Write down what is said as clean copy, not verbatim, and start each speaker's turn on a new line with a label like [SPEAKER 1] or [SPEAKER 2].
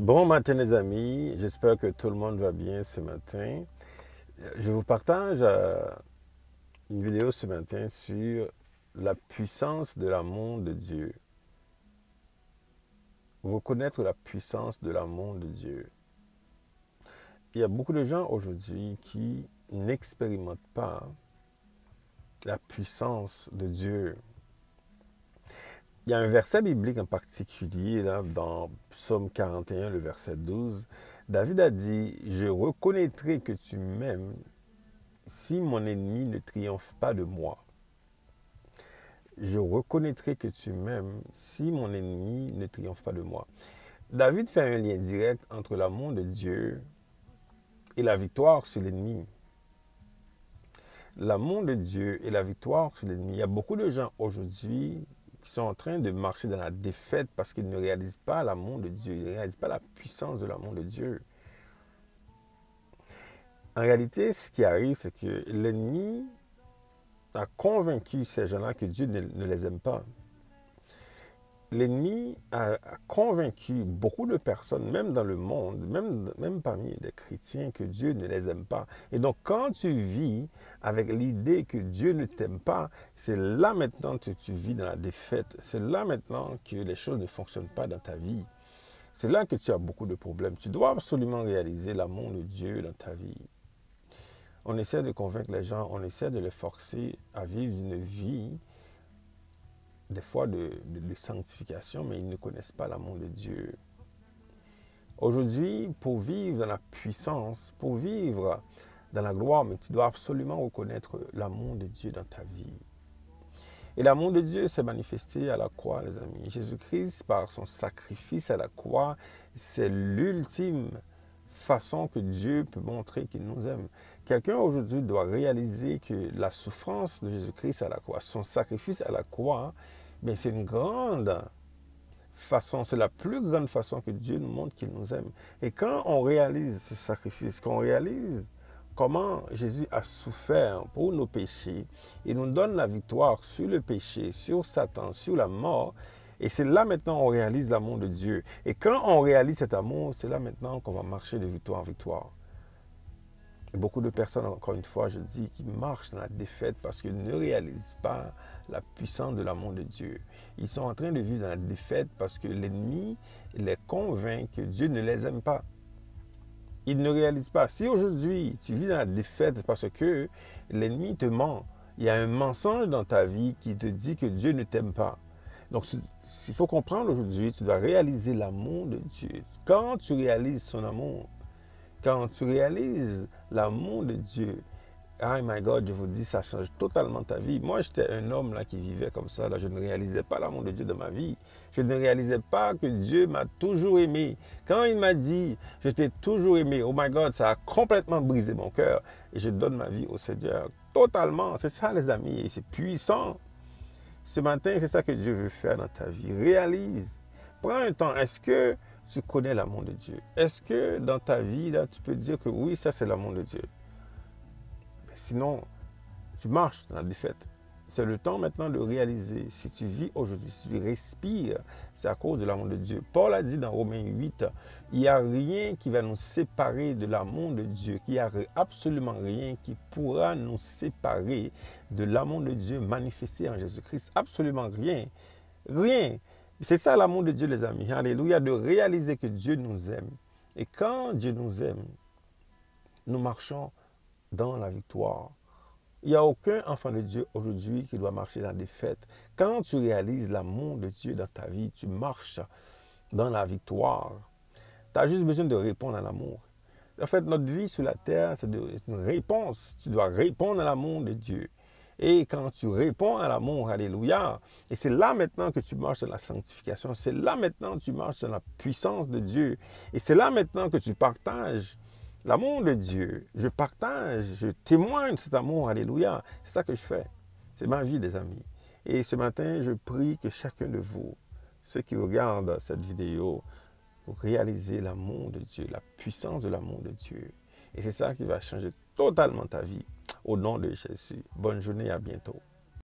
[SPEAKER 1] Bon matin les amis, j'espère que tout le monde va bien ce matin. Je vous partage une vidéo ce matin sur la puissance de l'amour de Dieu. Reconnaître la puissance de l'amour de Dieu. Il y a beaucoup de gens aujourd'hui qui n'expérimentent pas la puissance de Dieu. Il y a un verset biblique en particulier là, dans Psaume 41, le verset 12. David a dit, je reconnaîtrai que tu m'aimes si mon ennemi ne triomphe pas de moi. Je reconnaîtrai que tu m'aimes si mon ennemi ne triomphe pas de moi. David fait un lien direct entre l'amour de Dieu et la victoire sur l'ennemi. L'amour de Dieu et la victoire sur l'ennemi. Il y a beaucoup de gens aujourd'hui qui sont en train de marcher dans la défaite parce qu'ils ne réalisent pas l'amour de Dieu. Ils ne réalisent pas la puissance de l'amour de Dieu. En réalité, ce qui arrive, c'est que l'ennemi a convaincu ces gens-là que Dieu ne les aime pas. L'ennemi a convaincu beaucoup de personnes, même dans le monde, même parmi les chrétiens, que Dieu ne les aime pas. Et donc, quand tu vis avec l'idée que Dieu ne t'aime pas, c'est là maintenant que tu vis dans la défaite. C'est là maintenant que les choses ne fonctionnent pas dans ta vie. C'est là que tu as beaucoup de problèmes. Tu dois absolument réaliser l'amour de Dieu dans ta vie. On essaie de convaincre les gens, on essaie de les forcer à vivre une vie des fois de sanctification, mais ils ne connaissent pas l'amour de Dieu. Aujourd'hui, pour vivre dans la puissance, pour vivre dans la gloire, mais tu dois absolument reconnaître l'amour de Dieu dans ta vie. Et l'amour de Dieu s'est manifesté à la croix, les amis. Jésus-Christ, par son sacrifice à la croix, c'est l'ultime façon que Dieu peut montrer qu'il nous aime. Quelqu'un aujourd'hui doit réaliser que la souffrance de Jésus-Christ à la croix, son sacrifice à la croix, mais c'est une grande façon, c'est la plus grande façon que Dieu nous montre qu'il nous aime. Et quand on réalise ce sacrifice, qu'on réalise comment Jésus a souffert pour nos péchés, il nous donne la victoire sur le péché, sur Satan, sur la mort. Et c'est là maintenant qu'on réalise l'amour de Dieu. Et quand on réalise cet amour, c'est là maintenant qu'on va marcher de victoire en victoire. Et beaucoup de personnes, encore une fois, je dis, qui marchent dans la défaite parce qu'ils ne réalisent pas la puissance de l'amour de Dieu. Ils sont en train de vivre dans la défaite parce que l'ennemi les convainc que Dieu ne les aime pas. Ils ne réalisent pas. Si aujourd'hui tu vis dans la défaite parce que l'ennemi te ment, il y a un mensonge dans ta vie qui te dit que Dieu ne t'aime pas. Donc, il faut comprendre aujourd'hui, tu dois réaliser l'amour de Dieu. Quand tu réalises son amour, quand tu réalises l'amour de Dieu, oh my God, je vous dis, ça change totalement ta vie. Moi, j'étais un homme là qui vivait comme ça. Là, je ne réalisais pas l'amour de Dieu dans ma vie. Je ne réalisais pas que Dieu m'a toujours aimé. Quand il m'a dit, je t'ai toujours aimé, oh my God, ça a complètement brisé mon cœur. Et je donne ma vie au Seigneur totalement. C'est ça, les amis, et c'est puissant. Ce matin, c'est ça que Dieu veut faire dans ta vie. Réalise. Prends un temps. Est-ce que tu connais l'amour de Dieu? Est-ce que dans ta vie, là, tu peux dire que oui, ça, c'est l'amour de Dieu? Sinon, tu marches dans la défaite. C'est le temps maintenant de réaliser. Si tu vis aujourd'hui, si tu respires, c'est à cause de l'amour de Dieu. Paul a dit dans Romains 8, il n'y a rien qui va nous séparer de l'amour de Dieu. Il n'y a absolument rien qui pourra nous séparer de l'amour de Dieu manifesté en Jésus-Christ. Absolument rien. Rien. C'est ça l'amour de Dieu, les amis. Alléluia, de réaliser que Dieu nous aime. Et quand Dieu nous aime, nous marchons dans la victoire. Il n'y a aucun enfant de Dieu aujourd'hui qui doit marcher dans la défaite. Quand tu réalises l'amour de Dieu dans ta vie, tu marches dans la victoire. Tu as juste besoin de répondre à l'amour. En fait, notre vie sur la terre, c'est une réponse. Tu dois répondre à l'amour de Dieu. Et quand tu réponds à l'amour, alléluia, et c'est là maintenant que tu marches dans la sanctification, c'est là maintenant que tu marches dans la puissance de Dieu. Et c'est là maintenant que tu partages l'amour de Dieu. Je partage, je témoigne de cet amour, alléluia. C'est ça que je fais. C'est ma vie, les amis. Et ce matin, je prie que chacun de vous, ceux qui regardent cette vidéo, pour réaliser l'amour de Dieu, la puissance de l'amour de Dieu. Et c'est ça qui va changer totalement ta vie. Au nom de Jésus. Bonne journée, à bientôt.